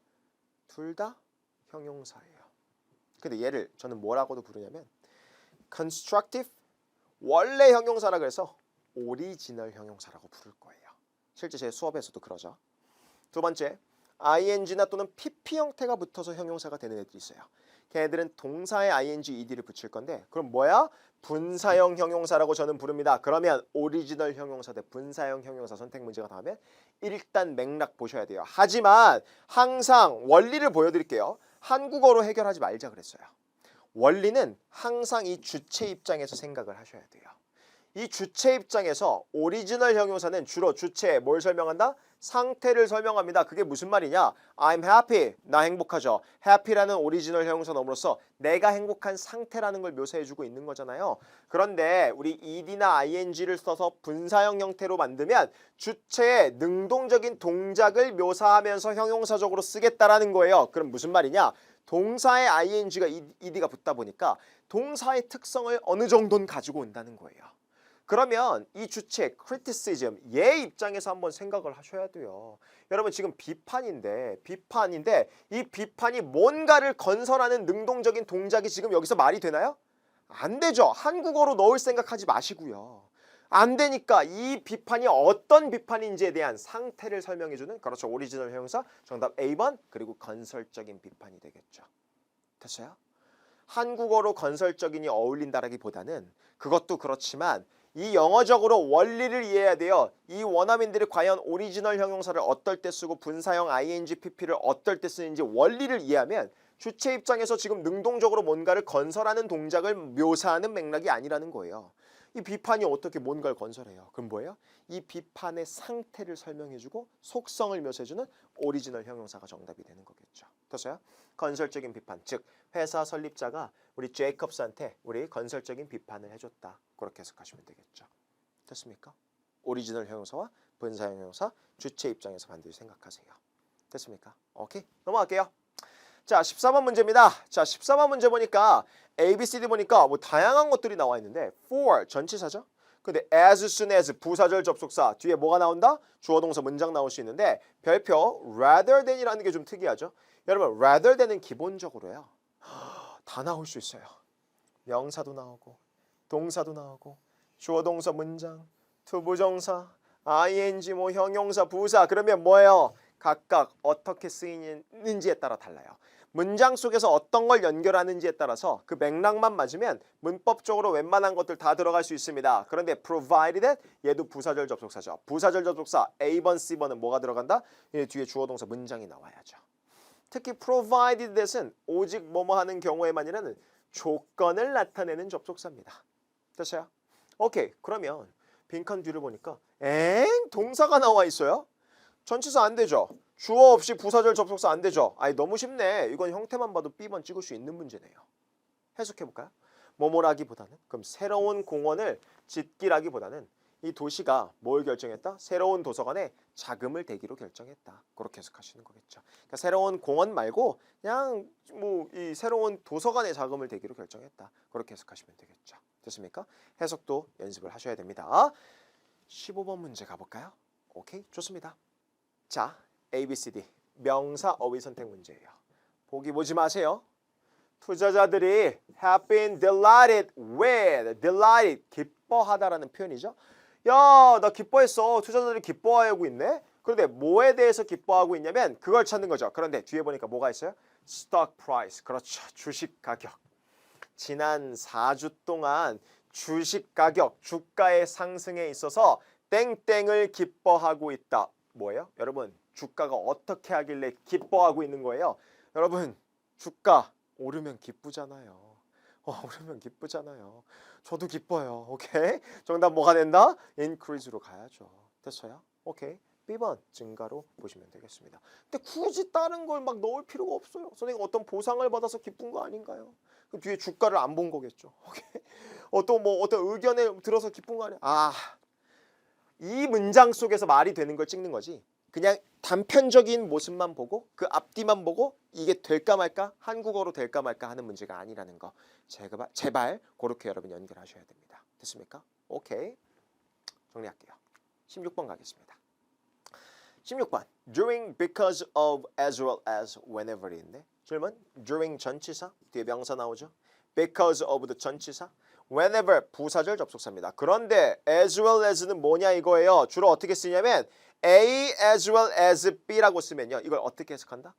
둘 다 형용사예요. 근데 얘를 저는 뭐라고도 부르냐면 constructive 원래 형용사라 그래서 오리지널 형용사라고 부를 거예요. 실제 제 수업에서도 그러죠. 두 번째, ing나 또는 pp 형태가 붙어서 형용사가 되는 애들이 있어요. 걔네들은 동사에 ing, ed를 붙일 건데 그럼 뭐야? 분사형 형용사라고 저는 부릅니다. 그러면 오리지널 형용사 대 분사형 형용사 선택 문제가 나오면 일단 맥락 보셔야 돼요. 하지만 항상 원리를 보여드릴게요. 한국어로 해결하지 말자 그랬어요. 원리는 항상 이 주체 입장에서 생각을 하셔야 돼요. 이 주체 입장에서 오리지널 형용사는 주로 주체에 뭘 설명한다? 상태를 설명합니다. 그게 무슨 말이냐? I'm happy. 나 행복하죠. happy라는 오리지널 형용사 넣음으로써 내가 행복한 상태라는 걸 묘사해주고 있는 거잖아요. 그런데 우리 ed나 ing를 써서 분사형 형태로 만들면 주체의 능동적인 동작을 묘사하면서 형용사적으로 쓰겠다라는 거예요. 그럼 무슨 말이냐? 동사에 ing가 ed가 붙다 보니까 동사의 특성을 어느 정도는 가지고 온다는 거예요. 그러면 이 주체 criticism 얘 입장에서 한번 생각을 하셔야 돼요. 여러분 지금 비판인데 이 비판이 뭔가를 건설하는 능동적인 동작이 지금 여기서 말이 되나요? 안 되죠. 한국어로 넣을 생각하지 마시고요. 안 되니까 이 비판이 어떤 비판인지에 대한 상태를 설명해주는 그렇죠. 오리지널 형용사 정답 A번 그리고 건설적인 비판이 되겠죠. 됐어요? 한국어로 건설적인이 어울린다라기보다는 그것도 그렇지만 이 영어적으로 원리를 이해해야 돼요. 이 원어민들이 과연 오리지널 형용사를 어떨 때 쓰고 분사형 ing, pp를 어떨 때 쓰는지 원리를 이해하면 주체 입장에서 지금 능동적으로 뭔가를 건설하는 동작을 묘사하는 맥락이 아니라는 거예요. 이 비판이 어떻게 뭔가를 건설해요? 그럼 뭐예요? 이 비판의 상태를 설명해주고 속성을 묘사해주는 오리지널 형용사가 정답이 되는 거겠죠. 됐어요? 건설적인 비판, 즉 회사 설립자가 우리 제이콥스한테 우리 건설적인 비판을 해줬다. 그렇게 해석하시면 되겠죠. 됐습니까? 오리지널 형용사와 분사 형용사 주체 입장에서 반드시 생각하세요. 됐습니까? 오케이, 넘어갈게요. 자, 14번 문제입니다. 자, 14번 문제 보니까 A, B, C, D 보니까 뭐 다양한 것들이 나와 있는데 for 전치사죠. 근데 as soon as 부사절 접속사 뒤에 뭐가 나온다? 주어 동사 문장 나올 수 있는데 별표 rather than이라는 게 좀 특이하죠. 여러분 rather than은 기본적으로요. 다 나올 수 있어요. 명사도 나오고 동사도 나오고 주어 동사 문장 투부정사 ing 뭐 형용사 부사 그러면 뭐예요? 각각 어떻게 쓰이는지에 따라 달라요. 문장 속에서 어떤 걸 연결하는지에 따라서 그 맥락만 맞으면 문법적으로 웬만한 것들 다 들어갈 수 있습니다. 그런데 provided 얘도 부사절 접속사죠. 부사절 접속사 A번, C번은 뭐가 들어간다? 뒤에 주어 동사 문장이 나와야죠. 특히 provided that은 오직 뭐뭐 하는 경우에만이라는 조건을 나타내는 접속사입니다. 됐어요? 오케이. 그러면 빈칸 뒤를 보니까 동사가 나와 있어요? 전치사 안 되죠. 주어 없이 부사절 접속사 안 되죠. 아니 너무 쉽네. 이건 형태만 봐도 B번 찍을 수 있는 문제네요. 해석해볼까요? 뭐뭐라기보다는 그럼 새로운 공원을 짓기라기보다는 이 도시가 뭘 결정했다? 새로운 도서관에 자금을 대기로 결정했다. 그렇게 해석하시는 거겠죠. 그러니까 새로운 공원 말고 그냥 뭐 이 새로운 도서관에 자금을 대기로 결정했다. 그렇게 해석하시면 되겠죠. 됐습니까? 해석도 연습을 하셔야 됩니다. 15번 문제 가볼까요? 오케이, 좋습니다. 자, A, B, C, D 명사 어휘 선택 문제예요. 보기 보지 마세요. 투자자들이 have been delighted with, delighted 기뻐하다라는 표현이죠. 야, 나 기뻐했어. 투자자들이 기뻐하고 있네. 그런데 뭐에 대해서 기뻐하고 있냐면 그걸 찾는 거죠. 그런데 뒤에 보니까 뭐가 있어요? stock price. 그렇죠. 주식 가격. 지난 4주 동안 주식 가격, 주가의 상승에 있어서 땡땡을 기뻐하고 있다. 뭐예요? 여러분 주가가 어떻게 하길래 기뻐하고 있는 거예요? 여러분 주가 오르면 기쁘잖아요. 오르면 기쁘잖아요. 저도 기뻐요. 오케이? 정답 뭐가 된다? increase로 가야죠. 됐어요? 오케이. B번 증가로 보시면 되겠습니다. 근데 굳이 다른 걸 막 넣을 필요가 없어요. 선생님 어떤 보상을 받아서 기쁜 거 아닌가요? 그 뒤에 주가를 안 본 거겠죠. 오케이. 어떤 의견에 들어서 기쁜 거 아니야? 이 문장 속에서 말이 되는 걸 찍는 거지. 그냥 단편적인 모습만 보고 그 앞뒤만 보고 이게 될까 말까 한국어로 될까 말까 하는 문제가 아니라는 거 제발 그렇게 여러분 연결하셔야 됩니다. 됐습니까? 오케이. 정리할게요. 16번 가겠습니다. 16번 during, because of, as well as, whenever인데 질문 during 전치사 뒤에 명사 나오죠. because of the 전치사 whenever 부사절 접속사입니다. 그런데 as well as는 뭐냐 이거예요. 주로 어떻게 쓰냐면 A as well as B라고 쓰면요. 이걸 어떻게 해석한다?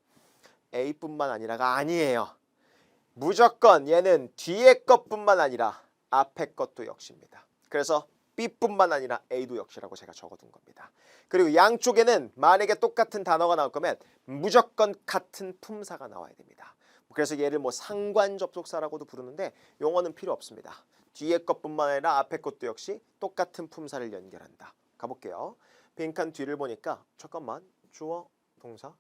A뿐만 아니라가 아니에요. 무조건 얘는 뒤에 것뿐만 아니라 앞에 것도 역시입니다. 그래서 B뿐만 아니라 A도 역시라고 제가 적어둔 겁니다. 그리고 양쪽에는 만약에 똑같은 단어가 나올 거면 무조건 같은 품사가 나와야 됩니다. 그래서 얘를 뭐 상관 접속사라고도 부르는데 용어는 필요 없습니다. 뒤에 것뿐만 아니라 앞에 것도 역시 똑같은 품사를 연결한다. 가볼게요. 빈칸 뒤를 보니까 잠깐만 주어 동사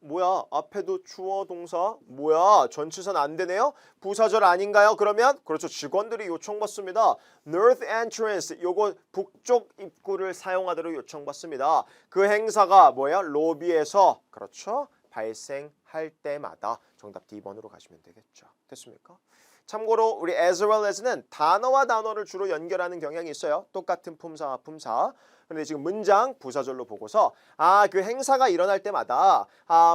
뭐야 앞에도 주어 동사 뭐야 전치사는 안 되네요. 부사절 아닌가요? 그러면 그렇죠. 직원들이 요청받습니다. North Entrance 요거 북쪽 입구를 사용하도록 요청받습니다. 그 행사가 뭐야? 로비에서 그렇죠. 발생할 때마다 정답 D번으로 가시면 되겠죠. 됐습니까? 참고로 우리 as well as는 단어와 단어를 주로 연결하는 경향이 있어요. 똑같은 품사와 품사. 그런데 지금 문장 부사절로 보고서 그 행사가 일어날 때마다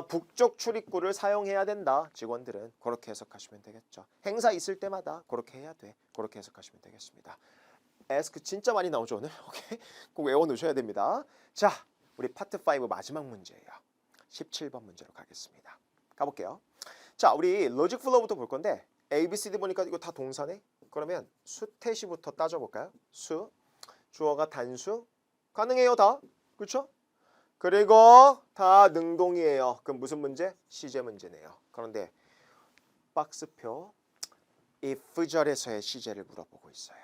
북쪽 출입구를 사용해야 된다. 직원들은 그렇게 해석하시면 되겠죠. 행사 있을 때마다 그렇게 해야 돼. 그렇게 해석하시면 되겠습니다. ask 진짜 많이 나오죠 오늘. 오케이? 꼭 외워놓으셔야 됩니다. 자, 우리 파트 5 마지막 문제예요. 17번 문제로 가겠습니다. 가볼게요. 자, 우리 로직 플로우부터 볼 건데 A, B, C, D 보니까 이거 다 동사네? 그러면 수태시부터 따져볼까요? 수, 주어가 단수, 가능해요 다. 그렇죠? 그리고 다 능동이에요. 그럼 무슨 문제? 시제 문제네요. 그런데 박스표 if절에서의 시제를 물어보고 있어요.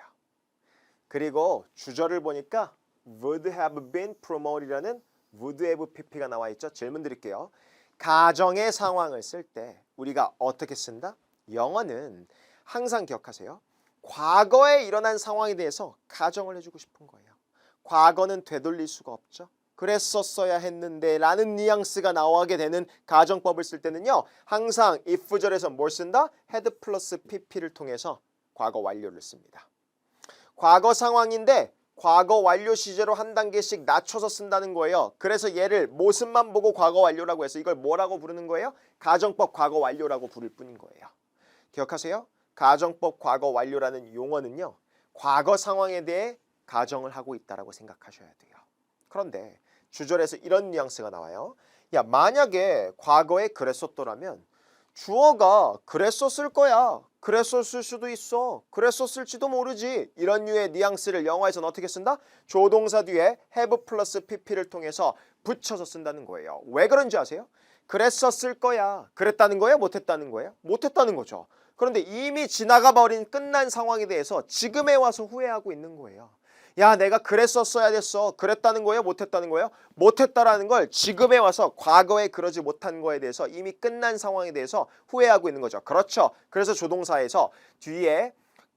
그리고 주절을 보니까 would have been promoted라는 would have pp가 나와 있죠. 질문 드릴게요. 가정의 상황을 쓸 때 우리가 어떻게 쓴다? 영어는 항상 기억하세요. 과거에 일어난 상황에 대해서 가정을 해주고 싶은 거예요. 과거는 되돌릴 수가 없죠. 그랬었어야 했는데 라는 뉘앙스가 나오게 되는 가정법을 쓸 때는요. 항상 if절에서 뭘 쓴다? had 플러스 pp를 통해서 과거 완료를 씁니다. 과거 상황인데 과거 완료 시제로 한 단계씩 낮춰서 쓴다는 거예요. 그래서 얘를 모습만 보고 과거 완료라고 해서 이걸 뭐라고 부르는 거예요? 가정법 과거 완료라고 부를 뿐인 거예요. 기억하세요? 가정법 과거 완료라는 용어는요. 과거 상황에 대해 가정을 하고 있다라고 생각하셔야 돼요. 그런데 주절에서 이런 뉘앙스가 나와요. 야, 만약에 과거에 그랬었더라면 주어가 그랬었을 거야. 그랬었을 수도 있어. 그랬었을지도 모르지. 이런 류의 뉘앙스를 영어에서는 어떻게 쓴다? 조동사 뒤에 have 플러스 pp를 통해서 붙여서 쓴다는 거예요. 왜 그런지 아세요? 그랬었을 거야. 그랬다는 거예요? 못했다는 거예요? 못했다는 거죠. 그런데 이미 지나가 버린 끝난 상황에 대해서 지금에 와서 후회하고 있는 거예요. 야, 내가 그랬었어야 됐어. 그랬다는 거예요? 못했다는 거예요? 못했다라는 걸 지금에 와서 과거에 그러지 못한 거에 대해서 이미 끝난 상황에 대해서 후회하고 있는 거죠. 그렇죠. 그래서 조동사에서 뒤에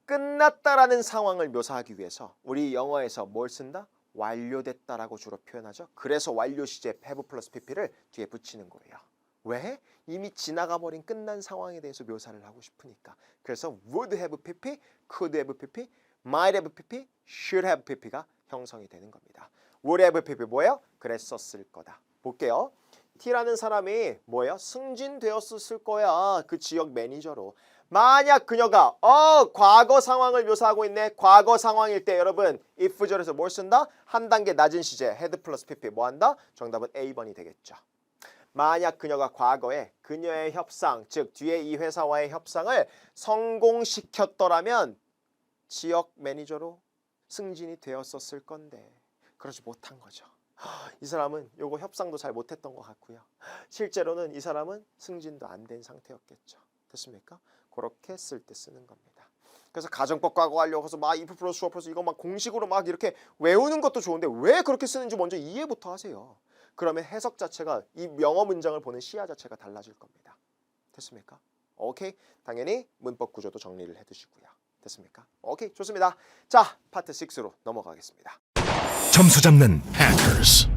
끝났다라는 상황을 묘사하기 위해서 우리 영어에서 뭘 쓴다? 완료됐다라고 주로 표현하죠. 그래서 완료 시제 have 플러스 pp를 뒤에 붙이는 거예요. 왜? 이미 지나가 버린 끝난 상황에 대해서 묘사를 하고 싶으니까. 그래서 would have pp, could have pp, might have pp, should have pp가 형성이 되는 겁니다. would have pp 뭐예요? 그랬었을 거다. 볼게요. T라는 사람이 뭐예요? 승진되었을 거야. 그 지역 매니저로. 만약 그녀가 과거 상황을 묘사하고 있네. 과거 상황일 때 여러분 if절에서 뭘 쓴다? 한 단계 낮은 시제 had 플러스 pp 뭐 한다? 정답은 A번이 되겠죠. 만약 그녀가 과거에 그녀의 협상, 즉 뒤에 이 회사와의 협상을 성공시켰더라면 지역 매니저로 승진이 되었었을 건데 그러지 못한 거죠. 이 사람은 요거 협상도 잘 못했던 것 같고요. 실제로는 이 사람은 승진도 안 된 상태였겠죠. 됐습니까? 그렇게 쓸 때 쓰는 겁니다. 그래서 가정법 과거하려고 해서 막 if 플러스 주어 플러스 이거 막 공식으로 막 이렇게 외우는 것도 좋은데 왜 그렇게 쓰는지 먼저 이해부터 하세요. 그러면 해석 자체가 이 영어 문장을 보는 시야 자체가 달라질 겁니다. 됐습니까? 오케이. 당연히 문법 구조도 정리를 해두시고요. 됐습니까? 오케이, 좋습니다. 자, 파트 6로 넘어가겠습니다. 점수 잡는 해커스.